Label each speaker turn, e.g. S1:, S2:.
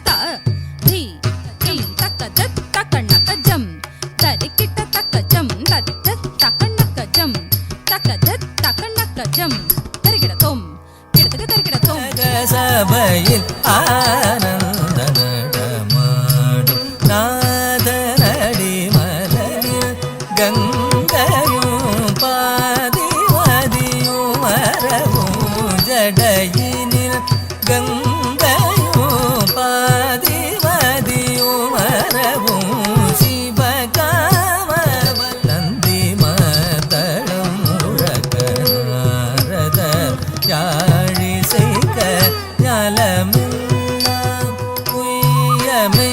S1: த தி ஜம் தக்க தத் தக்கண்ணக்க ஜம் தரிக்கிட்ட தக்க ஜம் தத்த தக்கண்ணக்க ஜம் தக்க தத் தக்கண்ணக்க ஜம் தரிக்கிட தோம் கிடத்துக்கு தரிக்கிட தோம்
S2: சபையில் ஆனந்த நடமாடும் நாதனடி மலரில் கங்கையும் பாதிவதியும் மரவும் ஜடையினில் கங்கையும் பாதிவதியும் மரவும் சிவகாம நந்தி மதளம் முழக்க நாரத யாழி செய்க ஞாலமெல்லாம் உய்யமே